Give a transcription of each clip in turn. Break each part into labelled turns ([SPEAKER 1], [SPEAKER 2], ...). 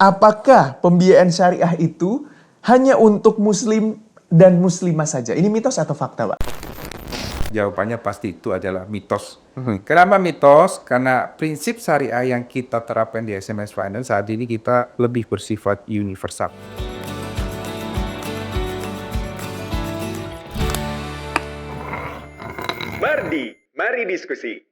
[SPEAKER 1] apakah pembiayaan syariah itu hanya untuk muslim dan muslimah saja? Ini mitos atau fakta, Pak?
[SPEAKER 2] Jawabannya pasti itu adalah mitos. Kenapa mitos? Karena prinsip syariah yang kita terapkan di SMS Finance saat ini kita lebih bersifat universal.
[SPEAKER 3] Mardi, mari diskusi.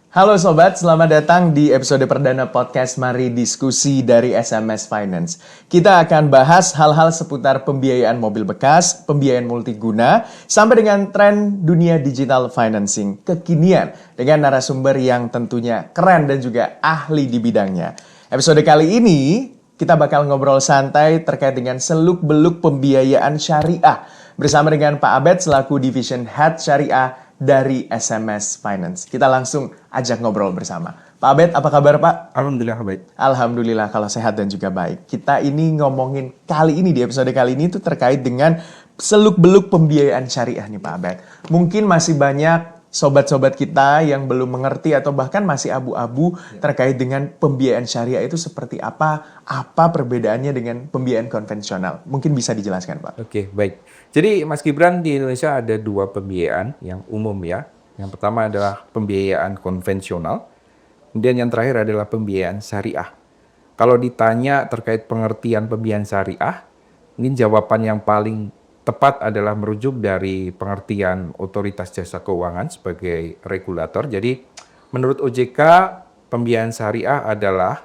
[SPEAKER 1] Halo Sobat, selamat datang di episode perdana podcast Mari Diskusi dari SMS Finance. Kita akan bahas hal-hal seputar pembiayaan mobil bekas, pembiayaan multiguna, sampai dengan tren dunia digital financing kekinian dengan narasumber yang tentunya keren dan juga ahli di bidangnya. Episode kali ini kita bakal ngobrol santai terkait dengan seluk-beluk pembiayaan syariah bersama dengan Pak Abed selaku Division Head Syariah dari SMS Finance. Kita langsung ajak ngobrol bersama. Pak Abed, apa kabar Pak?
[SPEAKER 2] Alhamdulillah baik.
[SPEAKER 1] Alhamdulillah kalau sehat dan juga baik. Kita ini ngomongin kali ini di episode kali ini itu terkait dengan seluk-beluk pembiayaan syariah nih Pak Abed. Mungkin masih banyak sobat-sobat kita yang belum mengerti atau bahkan masih abu-abu terkait dengan pembiayaan syariah itu seperti apa perbedaannya dengan pembiayaan konvensional. Mungkin bisa dijelaskan Pak.
[SPEAKER 2] Oke, baik. Jadi Mas Gibran, di Indonesia ada dua pembiayaan yang umum ya. Yang pertama adalah pembiayaan konvensional, kemudian yang terakhir adalah pembiayaan syariah. Kalau ditanya terkait pengertian pembiayaan syariah, mungkin jawaban yang paling tepat adalah merujuk dari pengertian Otoritas Jasa Keuangan sebagai regulator. Jadi menurut OJK, pembiayaan syariah adalah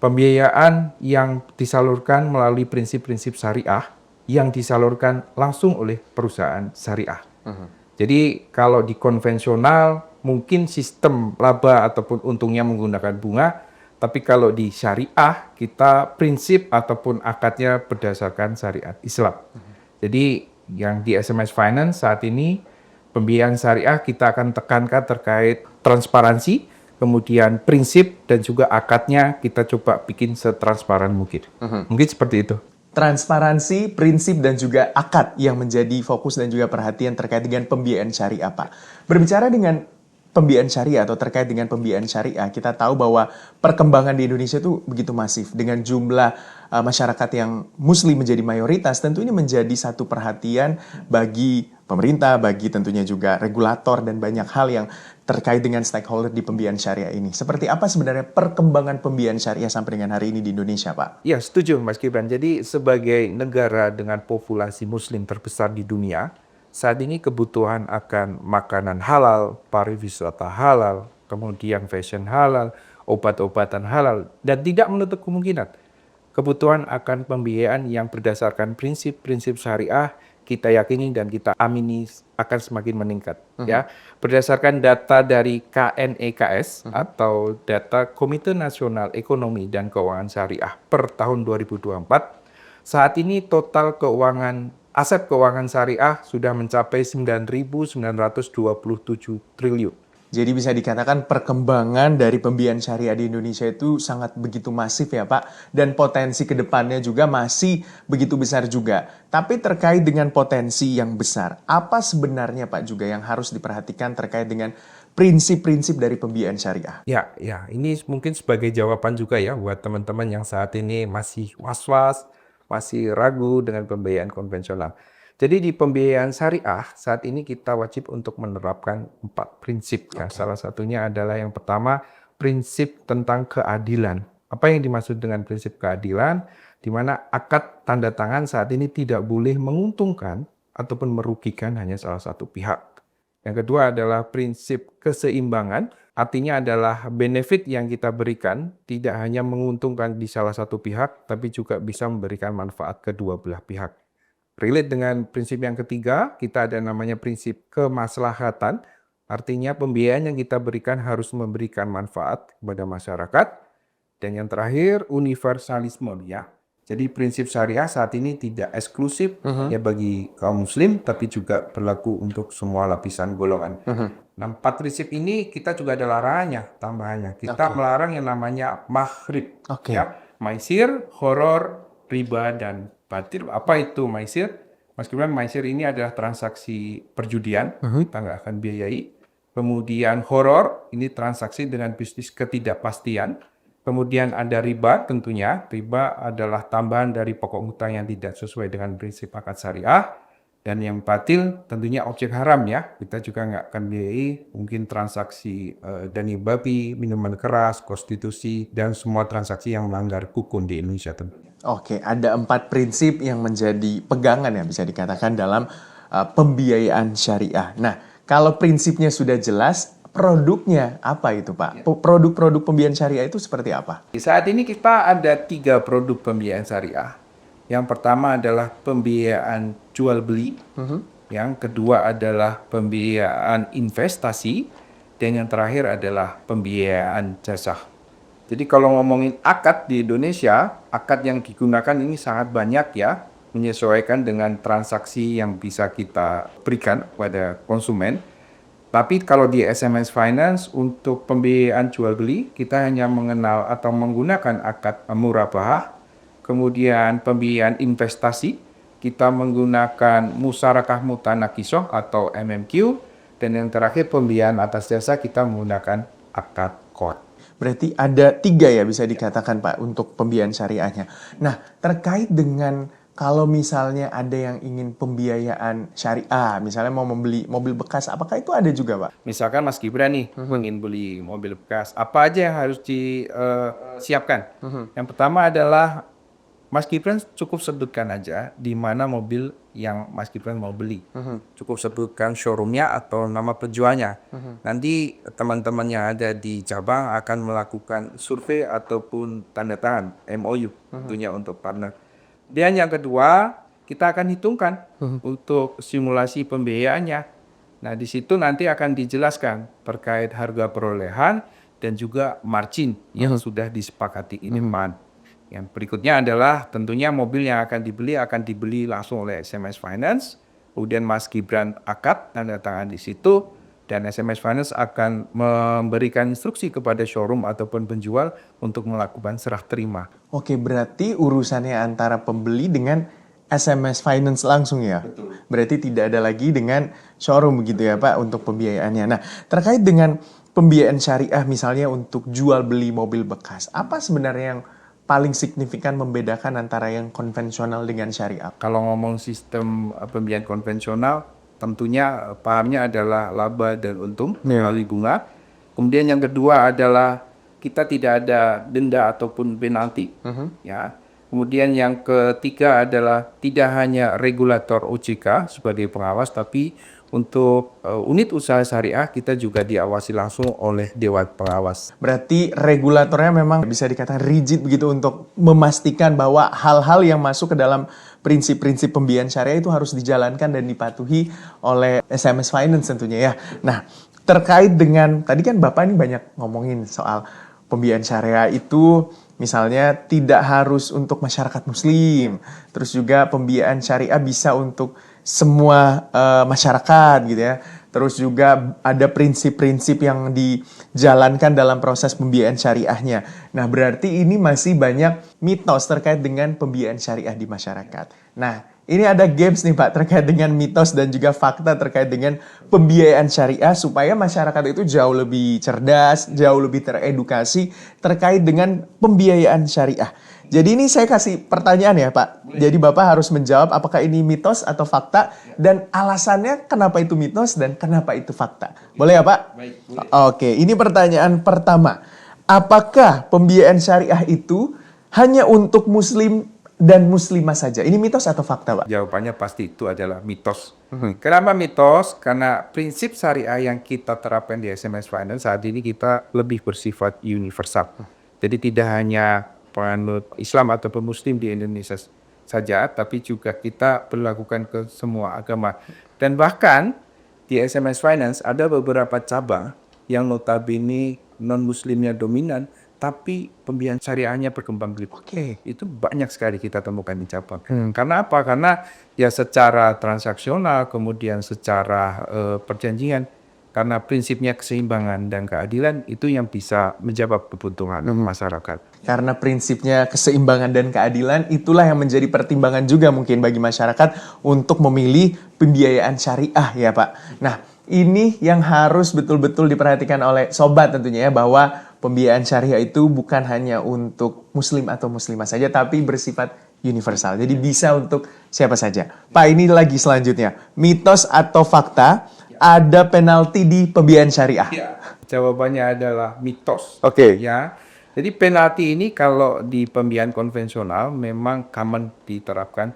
[SPEAKER 2] pembiayaan yang disalurkan melalui prinsip-prinsip syariah yang disalurkan langsung oleh perusahaan syariah. Jadi kalau di konvensional mungkin sistem laba ataupun untungnya menggunakan bunga, tapi kalau di syariah kita prinsip ataupun akadnya berdasarkan syariat Islam. Jadi yang di SMS Finance saat ini pembiayaan syariah kita akan tekankan terkait transparansi, kemudian prinsip dan juga akadnya kita coba bikin setransparan mungkin. Mungkin seperti itu.
[SPEAKER 1] Transparansi, prinsip, dan juga akad yang menjadi fokus dan juga perhatian terkait dengan pembiayaan syariah, Pak. Berbicara dengan pembiayaan syariah atau terkait dengan pembiayaan syariah, kita tahu bahwa perkembangan di Indonesia itu begitu masif. Dengan jumlah masyarakat yang muslim menjadi mayoritas, tentu ini menjadi satu perhatian bagi pemerintah, bagi tentunya juga regulator, dan banyak hal yang terkait dengan stakeholder di pembiayaan syariah ini. Seperti apa sebenarnya perkembangan pembiayaan syariah sampai dengan hari ini di Indonesia, Pak?
[SPEAKER 2] Ya, setuju Mas Gibran. Jadi sebagai negara dengan populasi muslim terbesar di dunia, saat ini kebutuhan akan makanan halal, pariwisata halal, kemudian fashion halal, obat-obatan halal, dan tidak menutup kemungkinan kebutuhan akan pembiayaan yang berdasarkan prinsip-prinsip syariah kita yakini dan kita amini akan semakin meningkat. Ya, berdasarkan data dari KNEKS atau data Komite Nasional Ekonomi dan Keuangan Syariah per tahun 2024, saat ini total aset keuangan syariah sudah mencapai 9.927 triliun.
[SPEAKER 1] Jadi bisa dikatakan perkembangan dari pembiayaan syariah di Indonesia itu sangat begitu masif ya Pak. Dan potensi ke depannya juga masih begitu besar juga. Tapi terkait dengan potensi yang besar, apa sebenarnya Pak juga yang harus diperhatikan terkait dengan prinsip-prinsip dari pembiayaan syariah?
[SPEAKER 2] Ya, ini mungkin sebagai jawaban juga ya buat teman-teman yang saat ini masih was-was, masih ragu dengan pembiayaan konvensional. Jadi di pembiayaan syariah saat ini kita wajib untuk menerapkan 4 prinsip. Ya. Salah satunya adalah yang pertama prinsip tentang keadilan. Apa yang dimaksud dengan prinsip keadilan? Di mana akad tanda tangan saat ini tidak boleh menguntungkan ataupun merugikan hanya salah satu pihak. Yang kedua adalah prinsip keseimbangan. Artinya adalah benefit yang kita berikan tidak hanya menguntungkan di salah satu pihak, tapi juga bisa memberikan manfaat kedua belah pihak. Relate dengan prinsip yang ketiga, kita ada namanya prinsip kemaslahatan. Artinya pembiayaan yang kita berikan harus memberikan manfaat kepada masyarakat. Dan yang terakhir, universalisme ya. Jadi prinsip syariah saat ini tidak eksklusif ya bagi kaum muslim, tapi juga berlaku untuk semua lapisan golongan. Nah, 4 prinsip ini kita juga ada larangannya, tambahannya. Kita melarang yang namanya maghrib. Ya. Maisir, horor, riba, dan batil. Apa itu maisir? Mas Gibran, maisir ini adalah transaksi perjudian, kita nggak akan biayai. Kemudian horor, ini transaksi dengan bisnis ketidakpastian. Kemudian ada riba tentunya. Riba adalah tambahan dari pokok hutang yang tidak sesuai dengan prinsip akad syariah. Dan yang batil tentunya objek haram ya. Kita juga nggak akan biayai mungkin transaksi daging babi, minuman keras, prostitusi, dan semua transaksi yang melanggar hukum di Indonesia tentunya.
[SPEAKER 1] Oke, ada 4 prinsip yang menjadi pegangan ya bisa dikatakan dalam pembiayaan syariah. Nah, kalau prinsipnya sudah jelas, produknya apa itu Pak? Produk-produk pembiayaan syariah itu seperti apa?
[SPEAKER 2] Saat ini kita ada 3 produk pembiayaan syariah. Yang pertama adalah pembiayaan jual beli. Yang kedua adalah pembiayaan investasi. Dan yang terakhir adalah pembiayaan jasa. Jadi kalau ngomongin akad di Indonesia, akad yang digunakan ini sangat banyak ya, menyesuaikan dengan transaksi yang bisa kita berikan kepada konsumen. Tapi kalau di SMS Finance untuk pembiayaan jual beli, kita hanya mengenal atau menggunakan akad murabahah. Kemudian pembiayaan investasi, kita menggunakan musyarakah mutanakisah atau MMQ. Dan yang terakhir pembiayaan atas jasa, kita menggunakan akad qard.
[SPEAKER 1] Berarti ada 3 ya bisa dikatakan Pak untuk pembiayaan syariahnya. Nah, terkait dengan kalau misalnya ada yang ingin pembiayaan syariah, misalnya mau membeli mobil bekas, apakah itu ada juga Pak?
[SPEAKER 2] Misalkan Mas Gibran nih ingin beli mobil bekas, apa aja yang harus disiapkan? Yang pertama adalah Mas Gibran cukup sebutkan aja di mana mobil yang Mas Gibran mau beli. Cukup sebutkan showroomnya atau nama penjualnya. Nanti teman-teman yang ada di cabang akan melakukan survei ataupun tanda tangan MOU tentunya untuk partner. Dan yang kedua, kita akan hitungkan untuk simulasi pembiayaannya. Nah, di situ nanti akan dijelaskan terkait harga perolehan dan juga margin yang sudah disepakati ini. Yang berikutnya adalah tentunya mobil yang akan dibeli langsung oleh SMS Finance. Kemudian Mas Gibran akad tanda tangan di situ. Dan SMS Finance akan memberikan instruksi kepada showroom ataupun penjual untuk melakukan serah terima.
[SPEAKER 1] Oke, berarti urusannya antara pembeli dengan SMS Finance langsung ya? Betul. Berarti tidak ada lagi dengan showroom begitu ya Pak untuk pembiayaannya. Nah, terkait dengan pembiayaan syariah misalnya untuk jual beli mobil bekas, apa sebenarnya yang paling signifikan membedakan antara yang konvensional dengan syariah?
[SPEAKER 2] Kalau ngomong sistem pembiayaan konvensional, tentunya pahamnya adalah laba dan untung melalui bunga. Kemudian yang kedua adalah kita tidak ada denda ataupun penalti. Ya. Kemudian yang ketiga adalah tidak hanya regulator OJK sebagai pengawas, tapi untuk unit usaha syariah kita juga diawasi langsung oleh Dewan Pengawas.
[SPEAKER 1] Berarti regulatornya memang bisa dikatakan rigid begitu untuk memastikan bahwa hal-hal yang masuk ke dalam prinsip-prinsip pembiayaan syariah itu harus dijalankan dan dipatuhi oleh SMS Finance tentunya ya. Nah, terkait dengan, tadi kan Bapak ini banyak ngomongin soal pembiayaan syariah itu misalnya tidak harus untuk masyarakat muslim. Terus juga pembiayaan syariah bisa untuk semua masyarakat gitu ya. Terus juga ada prinsip-prinsip yang dijalankan dalam proses pembiayaan syariahnya. Nah, berarti ini masih banyak mitos terkait dengan pembiayaan syariah di masyarakat. Nah, ini ada games nih Pak terkait dengan mitos dan juga fakta terkait dengan pembiayaan syariah supaya masyarakat itu jauh lebih cerdas, jauh lebih teredukasi terkait dengan pembiayaan syariah. Jadi ini saya kasih pertanyaan ya Pak. Jadi Bapak harus menjawab apakah ini mitos atau fakta dan alasannya kenapa itu mitos dan kenapa itu fakta. Boleh ya Pak?
[SPEAKER 2] Baik, boleh.
[SPEAKER 1] Oke, ini pertanyaan pertama. Apakah pembiayaan syariah itu hanya untuk muslim dan muslimah saja? Ini mitos atau fakta, Pak?
[SPEAKER 2] Jawabannya pasti itu adalah mitos. Kenapa mitos? Karena prinsip syariah yang kita terapkan di SMS Finance saat ini kita lebih bersifat universal. Jadi tidak hanya penganut Islam ataupun Muslim di Indonesia saja, tapi juga kita berlakukan ke semua agama. Dan bahkan di SMS Finance ada beberapa cabang yang notabene non-Muslimnya dominan, tapi pembiayaan syariahnya berkembang biak.
[SPEAKER 1] Oke.
[SPEAKER 2] Itu banyak sekali kita temukan di cabang. Karena apa? Karena ya secara transaksional, kemudian secara perjanjian, karena prinsipnya keseimbangan dan keadilan itu yang bisa menjawab kebutuhan masyarakat.
[SPEAKER 1] Karena prinsipnya keseimbangan dan keadilan itulah yang menjadi pertimbangan juga mungkin bagi masyarakat untuk memilih pembiayaan syariah ya Pak. Nah, ini yang harus betul-betul diperhatikan oleh sobat tentunya ya, bahwa pembiayaan syariah itu bukan hanya untuk muslim atau muslimah saja, tapi bersifat universal. Jadi bisa untuk siapa saja. Pak, ini lagi selanjutnya. Mitos atau fakta ada penalti di pembiayaan syariah?
[SPEAKER 2] Jawabannya adalah mitos.
[SPEAKER 1] Oke.
[SPEAKER 2] Ya. Jadi penalti ini kalau di pembiayaan konvensional memang common diterapkan.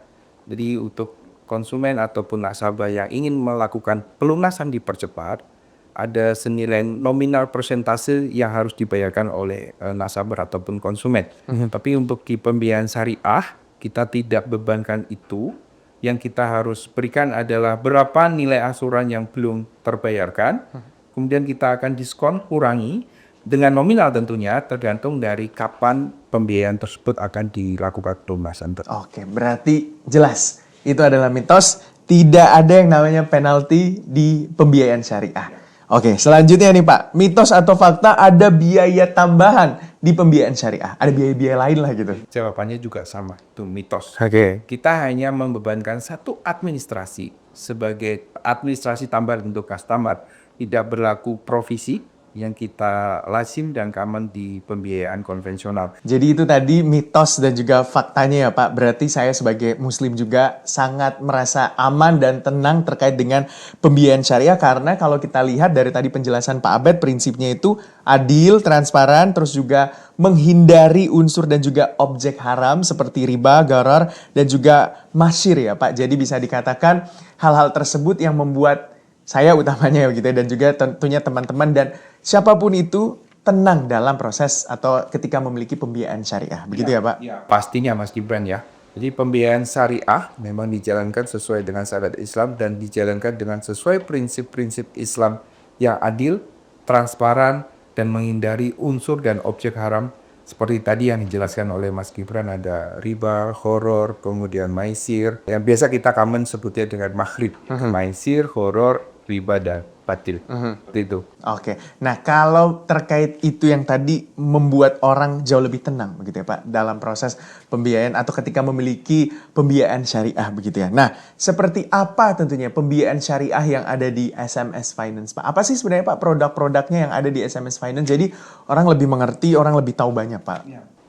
[SPEAKER 2] Jadi untuk konsumen ataupun nasabah yang ingin melakukan pelunasan dipercepat, ada senilai nominal persentase yang harus dibayarkan oleh nasabah ataupun konsumen. Tapi untuk di pembiayaan syariah, kita tidak bebankan itu. Yang kita harus berikan adalah berapa nilai angsuran yang belum terbayarkan. Kemudian kita akan diskon kurangi dengan nominal tentunya tergantung dari kapan pembiayaan tersebut akan dilakukan pelunasan.
[SPEAKER 1] Oke, berarti jelas. Itu adalah mitos. Tidak ada yang namanya penalti di pembiayaan syariah. Oke, selanjutnya nih Pak, mitos atau fakta ada biaya tambahan di pembiayaan syariah? Ada biaya-biaya lain lah gitu.
[SPEAKER 2] Jawabannya juga sama, itu mitos. Oke. Kita hanya membebankan satu administrasi sebagai administrasi tambahan untuk customer. Tidak berlaku provisi yang kita lazim dan common di pembiayaan konvensional.
[SPEAKER 1] Jadi itu tadi mitos dan juga faktanya ya Pak. Berarti saya sebagai muslim juga sangat merasa aman dan tenang terkait dengan pembiayaan syariah. Karena kalau kita lihat dari tadi penjelasan Pak Abed, prinsipnya itu adil, transparan, terus juga menghindari unsur dan juga objek haram seperti riba, gharar, dan juga masyir ya Pak. Jadi bisa dikatakan hal-hal tersebut yang membuat saya utamanya gitu ya, dan juga tentunya teman-teman dan siapapun itu tenang dalam proses atau ketika memiliki pembiayaan syariah. Begitu ya Pak?
[SPEAKER 2] Ya, pastinya Mas Gibran ya. Jadi pembiayaan syariah memang dijalankan sesuai dengan syariat Islam dan dijalankan dengan sesuai prinsip-prinsip Islam yang adil, transparan, dan menghindari unsur dan objek haram. Seperti tadi yang dijelaskan oleh Mas Gibran, ada riba, horor, kemudian maisir. Yang biasa kita common sebutnya dengan maghrib. Maisir, horor, riba, dan batil. Seperti itu.
[SPEAKER 1] Oke, nah kalau terkait itu yang tadi membuat orang jauh lebih tenang begitu ya Pak dalam proses pembiayaan atau ketika memiliki pembiayaan syariah begitu ya. Nah, seperti apa tentunya pembiayaan syariah yang ada di SMS Finance Pak? Apa sih sebenarnya Pak produk-produknya yang ada di SMS Finance? Jadi orang lebih mengerti, orang lebih tahu banyak Pak.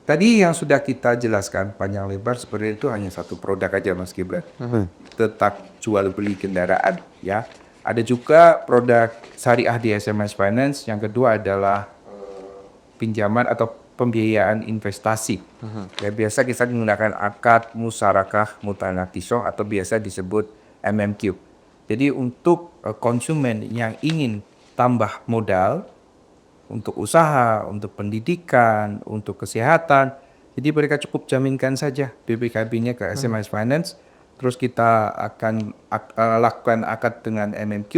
[SPEAKER 2] Tadi yang sudah kita jelaskan panjang lebar sebenarnya itu hanya satu produk aja Mas Gibran. Tetap jual beli kendaraan ya. Ada juga produk syariah di SMS Finance. Yang kedua adalah pinjaman atau pembiayaan investasi. Ya, biasa kita menggunakan akad musyarakah mutanakisah atau biasa disebut MMQ. Jadi untuk konsumen yang ingin tambah modal untuk usaha, untuk pendidikan, untuk kesehatan, jadi mereka cukup jaminkan saja BPKB-nya ke SMS Finance. Terus kita akan lakukan akad dengan MMQ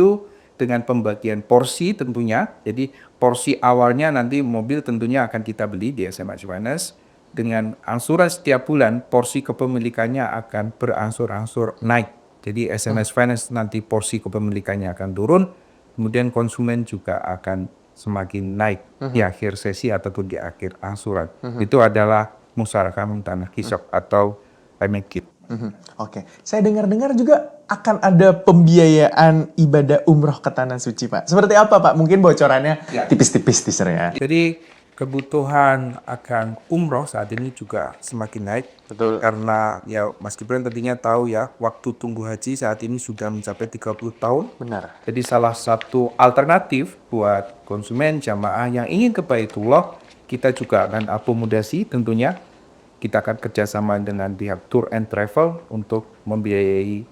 [SPEAKER 2] dengan pembagian porsi tentunya. Jadi porsi awalnya nanti mobil tentunya akan kita beli di SMS Finance. Dengan angsuran setiap bulan, porsi kepemilikannya akan berangsur-angsur naik. Jadi SMS Finance nanti porsi kepemilikannya akan turun. Kemudian konsumen juga akan semakin naik di akhir sesi ataupun di akhir angsuran. Itu adalah musyarakah mutanakisah atau MMQ.
[SPEAKER 1] Oke, saya dengar-dengar juga akan ada pembiayaan ibadah umroh ke Tanah Suci Pak. Seperti apa Pak? Mungkin bocorannya tipis-tipis teaser ya.
[SPEAKER 2] Jadi kebutuhan akan umroh saat ini juga semakin naik.
[SPEAKER 1] Betul.
[SPEAKER 2] Karena ya Mas Gibran tentunya tahu ya, waktu tunggu haji saat ini sudah mencapai 30 tahun.
[SPEAKER 1] Benar.
[SPEAKER 2] Jadi salah satu alternatif buat konsumen jamaah yang ingin ke Baitullah, kita juga akan akomodasi tentunya. Kita akan kerjasama dengan pihak Tour and Travel untuk membiayai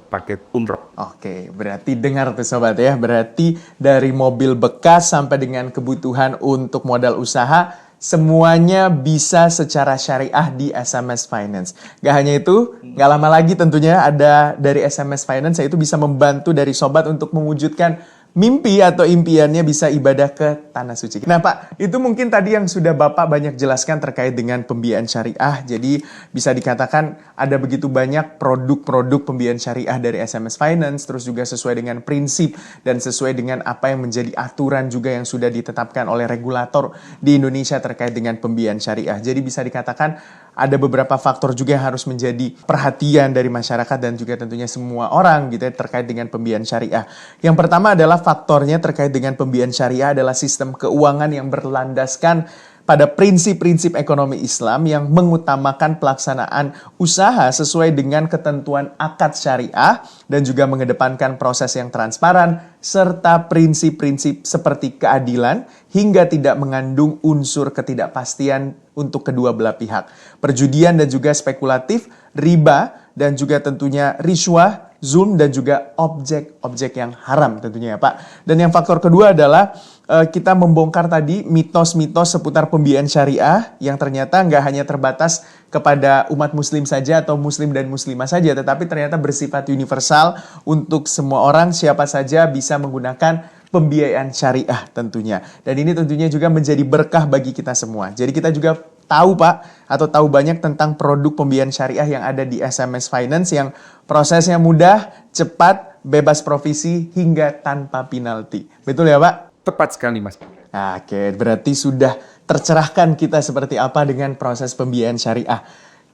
[SPEAKER 2] paket umroh.
[SPEAKER 1] Oke, berarti dengar tuh sobat ya. Berarti dari mobil bekas sampai dengan kebutuhan untuk modal usaha, semuanya bisa secara syariah di SMS Finance. Gak hanya itu, gak lama lagi tentunya ada dari SMS Finance, yaitu bisa membantu dari sobat untuk mewujudkan mimpi atau impiannya bisa ibadah ke Tanah Suci. Nah Pak, itu mungkin tadi yang sudah Bapak banyak jelaskan terkait dengan pembiayaan syariah. Jadi bisa dikatakan ada begitu banyak produk-produk pembiayaan syariah dari SMS Finance, terus juga sesuai dengan prinsip dan sesuai dengan apa yang menjadi aturan juga yang sudah ditetapkan oleh regulator di Indonesia terkait dengan pembiayaan syariah. Jadi bisa dikatakan ada beberapa faktor juga yang harus menjadi perhatian dari masyarakat dan juga tentunya semua orang gitu ya terkait dengan pembiayaan syariah. Yang pertama adalah faktornya terkait dengan pembiayaan syariah adalah sistem keuangan yang berlandaskan pada prinsip-prinsip ekonomi Islam yang mengutamakan pelaksanaan usaha sesuai dengan ketentuan akad syariah dan juga mengedepankan proses yang transparan serta prinsip-prinsip seperti keadilan hingga tidak mengandung unsur ketidakpastian untuk kedua belah pihak. Perjudian dan juga spekulatif, riba dan juga tentunya riswah, zulm dan juga objek-objek yang haram tentunya ya Pak. Dan yang faktor kedua adalah kita membongkar tadi mitos-mitos seputar pembiayaan syariah yang ternyata nggak hanya terbatas kepada umat muslim saja atau muslim dan muslimah saja, tetapi ternyata bersifat universal untuk semua orang, siapa saja bisa menggunakan pembiayaan syariah tentunya. Dan ini tentunya juga menjadi berkah bagi kita semua. Jadi kita juga tahu Pak, atau tahu banyak tentang produk pembiayaan syariah yang ada di SMS Finance yang prosesnya mudah, cepat, bebas provisi hingga tanpa penalti. Betul ya Pak?
[SPEAKER 2] Tepat sekali, Mas.
[SPEAKER 1] Oke, berarti sudah tercerahkan kita seperti apa dengan proses pembiayaan syariah.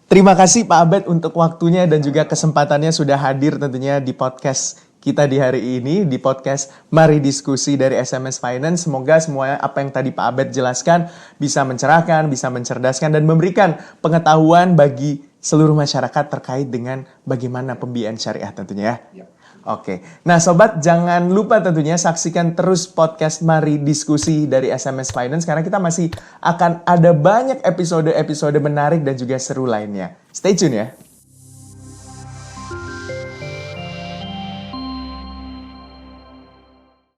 [SPEAKER 1] Terima kasih Pak Abed untuk waktunya dan juga kesempatannya sudah hadir tentunya di podcast kita di hari ini, di podcast Mari Diskusi dari SMS Finance. Semoga semuanya apa yang tadi Pak Abed jelaskan bisa mencerahkan, bisa mencerdaskan, dan memberikan pengetahuan bagi seluruh masyarakat terkait dengan bagaimana pembiayaan syariah tentunya ya. Oke, nah sobat jangan lupa tentunya saksikan terus podcast Mari Diskusi dari SMS Finance karena kita masih akan ada banyak episode-episode menarik dan juga seru lainnya. Stay tune ya.